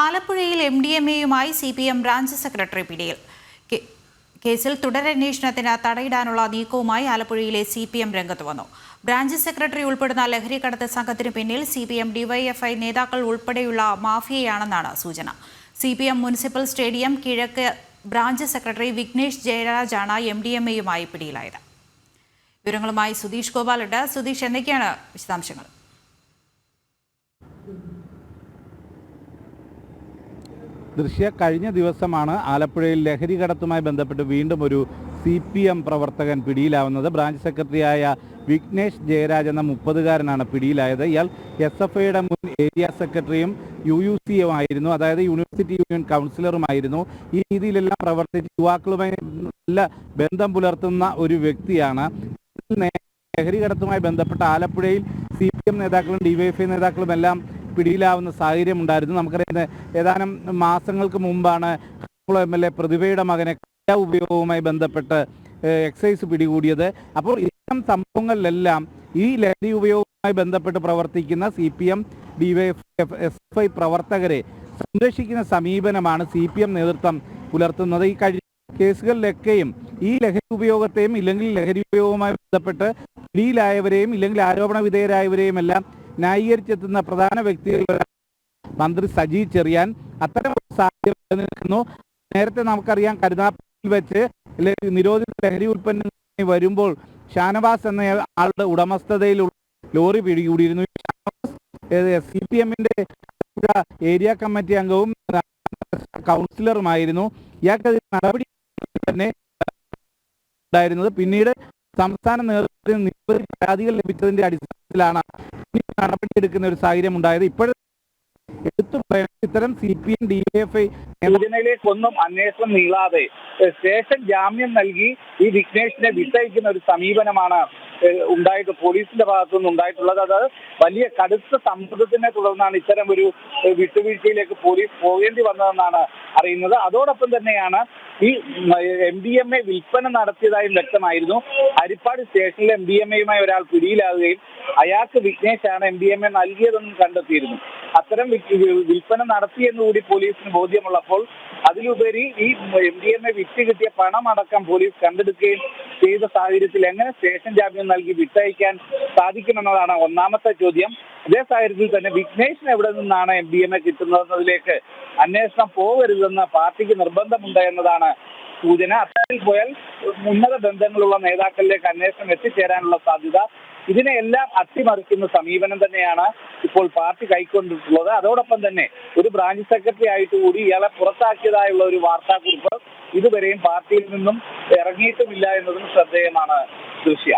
ആലപ്പുഴയിൽ MDMA-യുമായി CPM branch secretary പിടിയിൽ. കേസിൽ തുടരന്വേഷണത്തിന് തടയിടാനുള്ള നീക്കവുമായി ആലപ്പുഴയിലെ CPM രംഗത്ത് വന്നു. ബ്രാഞ്ച് സെക്രട്ടറി ഉൾപ്പെടുന്ന ലഹരിക്കടത്ത് സംഘത്തിന് പിന്നിൽ CPM DYFI നേതാക്കൾ ഉൾപ്പെടെയുള്ള മാഫിയയാണെന്നാണ് സൂചന. CPM മുനിസിപ്പൽ സ്റ്റേഡിയം കിഴക്ക് ബ്രാഞ്ച് സെക്രട്ടറി വിഘ്നേഷ് ജയരാജാണ് MDMA-യുമായി പിടിയിലായത്. വിവരങ്ങളുമായി സുധീഷ് ഗോപാലുണ്ട്. സുധീഷ്, എന്തൊക്കെയാണ് വിശദാംശങ്ങൾ? കഴിഞ്ഞ ദിവസമാണ് ആലപ്പുഴയിൽ ലഹരി കടത്തുമായി ബന്ധപ്പെട്ട് വീണ്ടും ഒരു CPM പ്രവർത്തകൻ പിടിയിലാവുന്നത്. ബ്രാഞ്ച് സെക്രട്ടറിയായ വിഘ്നേഷ് ജയരാജ് എന്ന 30-കാരനാണ് പിടിയിലായത്. ഇയാൾ SFIയുടെ മുൻ ഏരിയ സെക്രട്ടറിയും UUC-യുമായിരുന്നു, അതായത് യൂണിവേഴ്സിറ്റി യൂണിയൻ കൗൺസിലറുമായിരുന്നു. ഈ രീതിയിലെല്ലാം പ്രവർത്തിച്ച് യുവാക്കളുമായി നല്ല ബന്ധം പുലർത്തുന്ന ഒരു വ്യക്തിയാണ്. ലഹരി കടത്തുമായി ബന്ധപ്പെട്ട ആലപ്പുഴയിൽ CPM നേതാക്കളും DYFI നേതാക്കളും എല്ലാം പിടിയിലാവുന്ന സാഹചര്യം ഉണ്ടായിരുന്നു. നമുക്കറിയാം, ഏതാനും മാസങ്ങൾക്ക് മുമ്പാണ് MLA പ്രതിഭയുടെ മകനെ ഉപയോഗവുമായി ബന്ധപ്പെട്ട് എക്സൈസ് പിടികൂടിയത്. അപ്പോൾ ഇത്തരം സംഭവങ്ങളിലെല്ലാം ഈ ലഹരി ഉപയോഗവുമായി ബന്ധപ്പെട്ട് പ്രവർത്തിക്കുന്ന CPM DYFI SFI പ്രവർത്തകരെ സംരക്ഷിക്കുന്ന സമീപനമാണ് CPM നേതൃത്വം പുലർത്തുന്നത്. ഈ കഴിഞ്ഞ കേസുകളിലൊക്കെയും ഈ ലഹരി ഉപയോഗത്തെയും ഇല്ലെങ്കിൽ ലഹരി ഉപയോഗവുമായി ബന്ധപ്പെട്ട് പിടിയിലായവരെയും ഇല്ലെങ്കിൽ ആരോപണ വിധേയരായവരെയും എല്ലാം ന്യായീകരിച്ചെത്തുന്ന പ്രധാന വ്യക്തികൾ മന്ത്രി സജി ചെറിയാൻ. അത്തരം സാഹചര്യം നിലനിൽക്കുന്നു. നേരത്തെ നമുക്കറിയാം, കരുനാഗപ്പള്ളിയിൽ വെച്ച് നിരോധിത ലഹരി ഉൽപ്പന്നങ്ങൾ വരുമ്പോൾ ഷാനവാസ് എന്ന ആളുടെ ഉടമസ്ഥതയിലുള്ള ലോറി പിടികൂടിയിരുന്നു. CPM-ന്റെ ഏരിയ കമ്മിറ്റി അംഗവും കൗൺസിലറുമായിരുന്നു. ഇയാൾക്ക് നടപടി തന്നെ ഉണ്ടായിരുന്നത്. പിന്നീട് സംസ്ഥാന നേതൃത്വത്തിന് നിരവധി പരാതികൾ ലഭിച്ചതിന്റെ അടിസ്ഥാനത്തിലാണ് നടപടിയെടുക്കുന്ന ഒരു സാഹചര്യം ഉണ്ടായത്. ഇപ്പോഴും എടുത്തു പറയുന്നത് ഇത്തരം CPM DYFI സൂചനയിലേക്കൊന്നും അന്വേഷണം നീളാതെ സ്റ്റേഷൻ ജാമ്യം നൽകി ഈ വിഘ്നേഷിനെ വിട്ടയക്കുന്ന ഒരു സമീപനമാണ് ഉണ്ടായിട്ട് പോലീസിന്റെ ഭാഗത്തുനിന്ന് ഉണ്ടായിട്ടുള്ളത്. അത് വലിയ കടുത്ത സമ്മർദ്ദത്തിനെ തുടർന്നാണ് ഇത്തരം ഒരു വിട്ടുവീഴ്ചയിലേക്ക് പോലീസ് പോകേണ്ടി വന്നതെന്നാണ് അറിയുന്നത്. അതോടൊപ്പം തന്നെയാണ് ഈ MDMA വിൽപ്പന നടത്തിയതായും വ്യക്തമായിരുന്നു. ഹരിപ്പാട് സ്റ്റേഷനിൽ MDMA-യുമായി ഒരാൾ പിടിയിലാവുകയും അയാൾക്ക് വിഘ്നേഷാണ് MDMA നൽകിയതെന്നും കണ്ടെത്തിയിരുന്നു. അത്തരം വിൽപ്പന നടത്തിയെന്നുകൂടി പോലീസിന് ബോധ്യമുള്ളപ്പോൾ അതിലുപരി ഈ MDMA വിറ്റ് കിട്ടിയ പണമടക്കം പോലീസ് കണ്ടെടുക്കുകയും ചെയ്ത സാഹചര്യത്തിൽ എങ്ങനെ സ്റ്റേഷൻ ജാമ്യം നൽകി വിട്ടയക്കാൻ സാധിക്കുമെന്നതാണ് ഒന്നാമത്തെ ചോദ്യം. ഇതേ സാഹചര്യത്തിൽ തന്നെ വിഘ്നേഷിന് എവിടെ നിന്നാണ് MDMA കിട്ടുന്നതിലേക്ക് അന്വേഷണം പോകരുതെന്ന് പാർട്ടിക്ക് നിർബന്ധമുണ്ട് എന്നതാണ് സൂചന. അത്തരത്തിൽ പോയാൽ ഉന്നത ബന്ധങ്ങളുള്ള നേതാക്കളിലേക്ക് അന്വേഷണം എത്തിച്ചേരാനുള്ള സാധ്യത. ഇതിനെല്ലാം അട്ടിമറിക്കുന്ന സമീപനം തന്നെയാണ് ഇപ്പോൾ പാർട്ടി കൈക്കൊണ്ടിട്ടുള്ളത്. അതോടൊപ്പം തന്നെ ഒരു ബ്രാഞ്ച് സെക്രട്ടറി ആയിട്ട് കൂടി ഇയാളെ പുറത്താക്കിയതായുള്ള ഒരു വാർത്താക്കുറിപ്പ് ഇതുവരെയും പാർട്ടിയിൽ നിന്നും ഇറങ്ങിയിട്ടുമില്ല എന്നതും ശ്രദ്ധേയമാണ്. ദൃശ്യ.